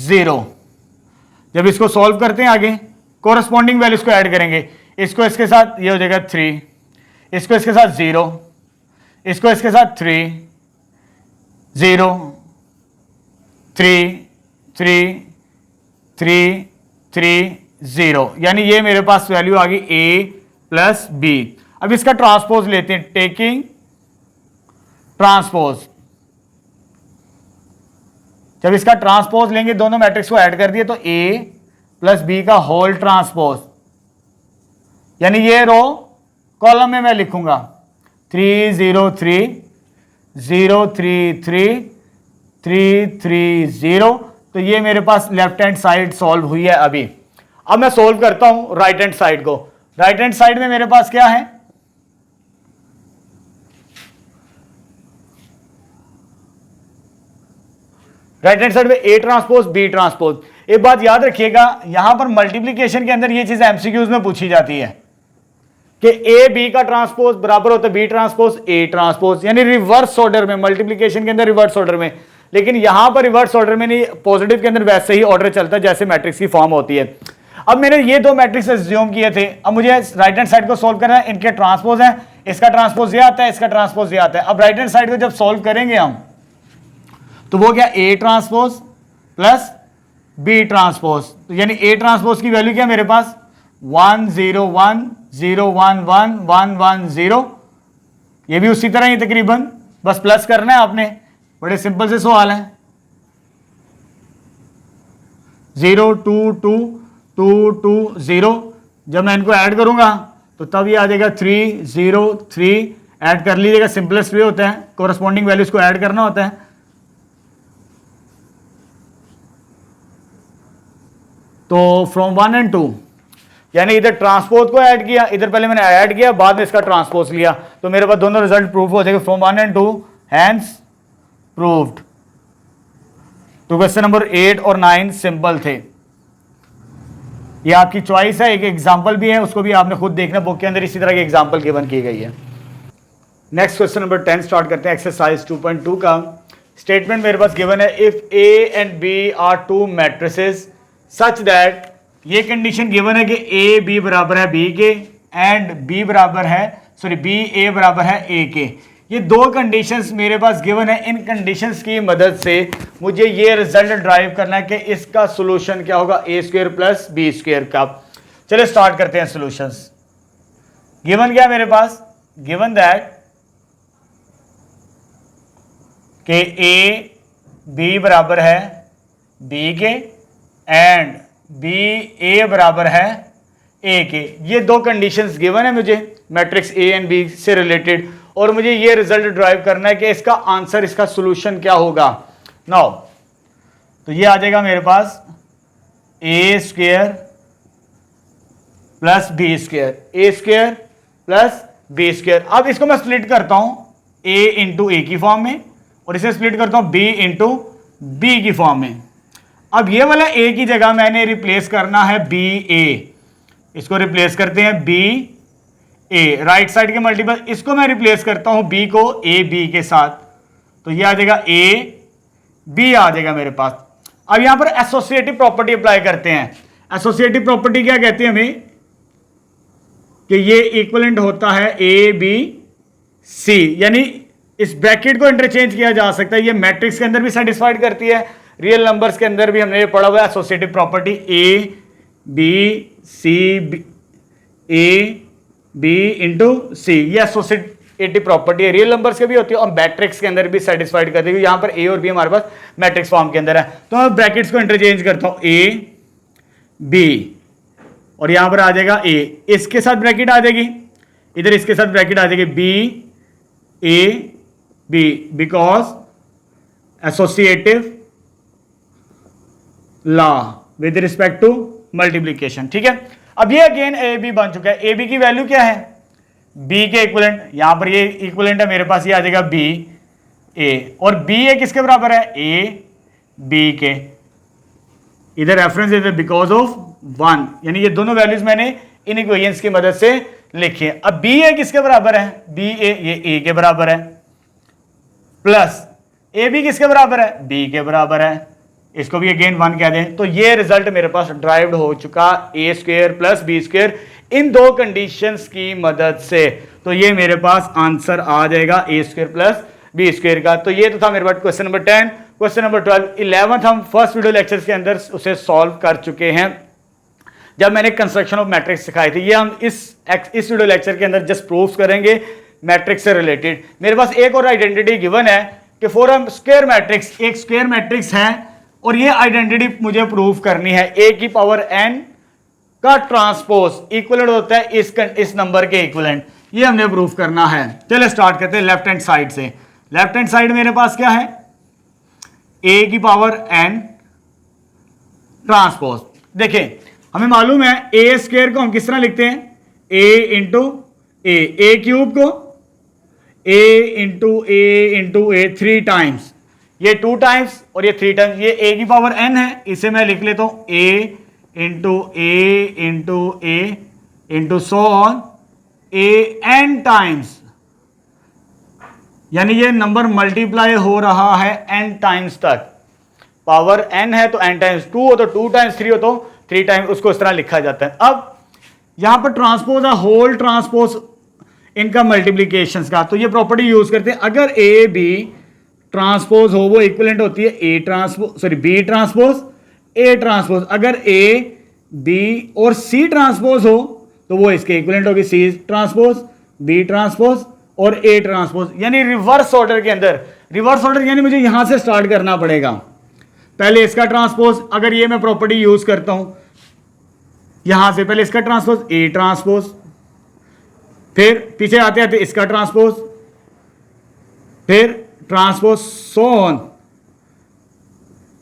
0। जब इसको सॉल्व करते हैं आगे कोरस्पॉन्डिंग वैल्यूज को ऐड करेंगे, इसको इसके साथ ये हो जाएगा 3, इसको इसके साथ 0, इसको इसके साथ 3 0 3 3 3 3 0, यानी ये मेरे पास वैल्यू आ गई ए प्लस बी। अब इसका ट्रांसपोज लेते हैं, टेकिंग ट्रांसपोज। जब इसका ट्रांसपोज लेंगे दोनों मैट्रिक्स को ऐड कर दिए तो ए प्लस बी का होल ट्रांसपोज, यानी ये रो कॉलम में मैं लिखूंगा 3 0 3 0 3 3 3 3 0। तो ये मेरे पास लेफ्ट हैंड साइड सॉल्व हुई है अभी। अब मैं सॉल्व करता हूं राइट हैंड साइड को। राइट हैंड साइड में मेरे पास क्या है, राइट हैंड साइड में ए ट्रांसपोज बी ट्रांसपोज। एक बात याद रखिएगा, यहां पर मल्टीप्लिकेशन के अंदर ये चीज एमसीक्यूज में पूछी जाती है कि ए बी का ट्रांसपोज बराबर होता है बी ट्रांसपोज ए ट्रांसपोज, यानी रिवर्स ऑर्डर में, मल्टीप्लिकेशन के अंदर रिवर्स ऑर्डर में। लेकिन यहां पर रिवर्स ऑर्डर में नहीं, पॉजिटिव के अंदर वैसे ही ऑर्डर चलता है जैसे मैट्रिक्स की फॉर्म होती है। अब मैंने ये दो मैट्रिक्स एज्यूम किए थे, अब मुझे राइट हैंड साइड को सोल्व करना है, इनके ट्रांसपोज है, इसका ट्रांसपोज ये आता है, इसका ट्रांसपोज ये आता है। अब राइट हैंड साइड को जब सोल्व करेंगे हम तो वो क्या, A transpose plus B transpose, तो यानी ए ट्रांसपोज की वैल्यू क्या मेरे पास 1 0 1 0 1 1 1 1 0 ये भी उसी तरह ही तकरीबन, बस प्लस करना है आपने, बड़े सिंपल से सवाल है। 0 2 2 2 2 0, जब मैं इनको ऐड करूंगा तो तब ये आ जाएगा 3 0 3, ऐड कर लीजिएगा, सिंपलेस्ट वे होता है, कोरस्पॉन्डिंग वैल्यूज को ऐड करना होता है। तो फ्रॉम 1 एंड 2, यानी इधर ट्रांसपोज को ऐड किया, इधर पहले मैंने ऐड किया, बाद में इसका ट्रांसपोज लिया, तो मेरे पास दोनों रिजल्ट प्रूफ हो जाएगा फ्रॉम 1 एंड 2, हैंस प्रूव्ड। तो क्वेश्चन नंबर 8 और 9 सिंपल थे। ये आपकी चॉइस है, एक एग्जांपल भी है, उसको भी आपने खुद देखना, बुक के अंदर इसी तरह की एग्जांपल गिवन की गई है। नेक्स्ट क्वेश्चन नंबर 10 स्टार्ट करते हैं, एक्सरसाइज 2.2 का। स्टेटमेंट मेरे पास गिवन है, if A and B are two matrices such that, ये कंडीशन गिवन है कि ए बी बराबर है बी के एंड बी बराबर है, सॉरी बी ए बराबर है ए के। ये दो कंडीशंस मेरे पास गिवन है, इन कंडीशंस की मदद से मुझे ये रिजल्ट ड्राइव करना है कि इसका सोल्यूशन क्या होगा, ए स्क्वायर प्लस बी स्क्वायर का। चलिए स्टार्ट करते हैं सॉल्यूशंस। गिवन क्या मेरे पास, गिवन दैट कि ए बी बराबर है बी के एंड बी ए बराबर है ए के। ये दो कंडीशंस गिवन है मुझे मैट्रिक्स ए एंड बी से रिलेटेड, और मुझे ये रिजल्ट ड्राइव करना है कि इसका आंसर, इसका सॉल्यूशन क्या होगा। नाउ तो ये आ जाएगा मेरे पास ए स्क्वायर प्लस बी स्क्वायर, ए स्क्वायर प्लस बी स्क्वायर। अब इसको मैं स्प्लिट करता हूं ए इंटू ए की फॉर्म में, और इसे स्प्लिट करता हूं बी इंटू बी की फॉर्म में। अब ये वाला ए की जगह मैंने रिप्लेस करना है बी ए, इसको रिप्लेस करते हैं बी ए, राइट साइड के मल्टीपल, इसको मैं रिप्लेस करता हूं बी को ए बी के साथ, तो ये आ जाएगा ए बी आ जाएगा मेरे पास। अब यहां पर एसोसिएटिव प्रॉपर्टी अप्लाई करते हैं। एसोसिएटिव प्रॉपर्टी क्या कहते हैं हमें, कि ये इक्विवेलेंट होता है ए बी सी, यानी इस ब्रैकेट को इंटरचेंज किया जा सकता है। ये मैट्रिक्स के अंदर भी सेटिस्फाइड करती है, रियल नंबर्स के अंदर भी हमने ये पढ़ा हुआ है associative property, a b c a b into c, ये एसोसिएटिव प्रॉपर्टी है, रियल नंबर्स के भी होती है और मैट्रिक्स के अंदर भी सेटिस्फाइड करती है। यहां पर ए और बी हमारे पास मैट्रिक्स फॉर्म के अंदर है, तो मैं ब्रैकेट्स को इंटरचेंज करता हूं ए बी, और यहां पर आ जाएगा ए, इसके साथ ब्रैकेट आ जाएगी, इधर इसके साथ ब्रैकेट आ जाएगी B A B, because associative law with respect to multiplication. ठीक है, अब ये अगेन ए बी बन चुका है। ए बी की वैल्यू क्या है, बी के इक्विवेलेंट, यहां पर ये इक्विवेलेंट है मेरे पास, ये आ जाएगा बी ए, और बी ए किसके बराबर है, ए बी के, इधर रेफरेंस इधर बिकॉज ऑफ 1, यानी ये दोनों वैल्यूज मैंने इन इक्वेशंस की मदद से लिखी है। अब बी ए किसके बराबर है, बी ए ये ए के बराबर है, प्लस ए बी किसके बराबर है, बी के बराबर है, इसको भी अगेन 1 कह दें। तो ये रिजल्ट मेरे पास ड्राइव्ड हो चुका ए स्क्वायर प्लस बी स्क्वायर इन दो कंडीशंस की मदद से। तो ये मेरे पास आंसर आ जाएगा a square plus b square का। तो ये तो था मेरे पास question number 10। Question number 12, 11th हम फर्स्ट वीडियो लेक्चर के अंदर उसे सॉल्व कर चुके हैं जब मैंने कंस्ट्रक्शन ऑफ मैट्रिक्स सिखाई थी। ये हम इस वीडियो लेक्चर के अंदर जस्ट प्रूफ करेंगे मैट्रिक्स से रिलेटेड। मेरे पास एक और आइडेंटिटी गिवन है कि फॉर अ स्क्वायर मैट्रिक्स, एक स्क्वायर मैट्रिक्स है और ये आइडेंटिटी मुझे प्रूफ करनी है, ए की पावर एन का ट्रांसपोज इक्विवेलेंट होता है इस नंबर के इक्विवेलेंट, ये हमने प्रूफ करना है। चलिए स्टार्ट करते हैं लेफ्ट हैंड साइड से। लेफ्ट हैंड साइड मेरे पास क्या है, ए की पावर एन ट्रांसपोज। देखिए हमें मालूम है ए स्क्वायर को हम किस तरह लिखते हैं, ए इंटू ए क्यूब को ए इंटू ए 3 टाइम्स, ये 2 टाइम्स और ये 3 टाइम्स, ये ए की पावर एन है, इसे मैं लिख लेता हूं a into so on a n times, यानी ये नंबर मल्टीप्लाई हो रहा है एन टाइम्स तक। पावर एन है तो एन टाइम्स 2 हो तो 2 टाइम्स 3 हो तो 3 टाइम्स, उसको इस तरह लिखा जाता है। अब यहां पर ट्रांसपोज है, होल ट्रांसपोज इनका मल्टीप्लीकेशन का, तो ये प्रॉपर्टी यूज करते हैं। अगर ए बी ट्रांसपोज हो वो इक्विवेलेंट होती है A transpose, sorry B transpose A transpose. अगर ए बी और सी ट्रांसपोज हो तो वो इसके इक्विवेलेंट होगी सी ट्रांसपोज बी ट्रांसपोज और ए ट्रांसपोज, यानी रिवर्स ऑर्डर के अंदर। रिवर्स ऑर्डर यानी मुझे यहां से स्टार्ट करना पड़ेगा, पहले इसका ट्रांसपोज, अगर ये मैं प्रॉपर्टी यूज करता हूं यहां से, पहले इसका ट्रांसपोज ए ट्रांसपोज, फिर पीछे आते आते इसका ट्रांसपोज, फिर transpose so on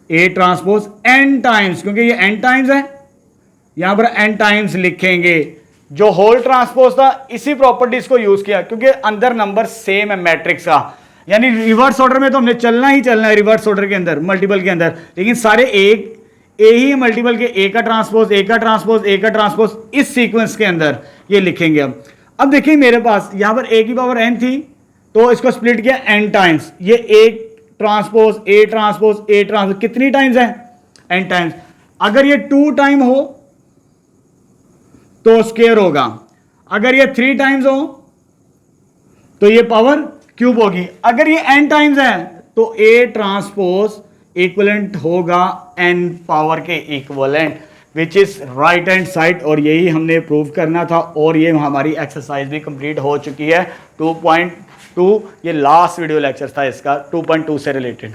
A transpose n times, क्योंकि ये एन टाइम्स है, यहां पर एन टाइम्स लिखेंगे। जो होल ट्रांसपोज था इसी प्रॉपर्टीज को यूज किया, क्योंकि अंदर नंबर सेम है मैट्रिक्स का, यानी रिवर्स ऑर्डर में तो हमने चलना ही चलना है, रिवर्स ऑर्डर के अंदर मल्टीपल के अंदर, लेकिन सारे एक ए ही मल्टीपल के, ए का ट्रांसपोज, ए का ट्रांसपोज, ए का ट्रांसपोज, इस सीक्वेंस के अंदर ये लिखेंगे। अब देखिए मेरे पास यहां पर ए की पावर एन थी, तो इसको स्प्लिट किया एन टाइम्स, ये एक transpose A transpose A transpose कितनी टाइम्स है, एन टाइम्स। अगर ये 2 टाइम हो तो स्क्वायर होगा, अगर ये 3 टाइम्स हो तो ये पावर क्यूब होगी, अगर ये n टाइम्स है तो a ट्रांसपोज इक्विवेलेंट होगा n पावर के equivalent, which is right hand side, और यही हमने प्रूव करना था। और ये हमारी एक्सरसाइज भी कंप्लीट हो चुकी है 2.2, ये लास्ट वीडियो लेक्चर था इसका 2.2 से रिलेटेड।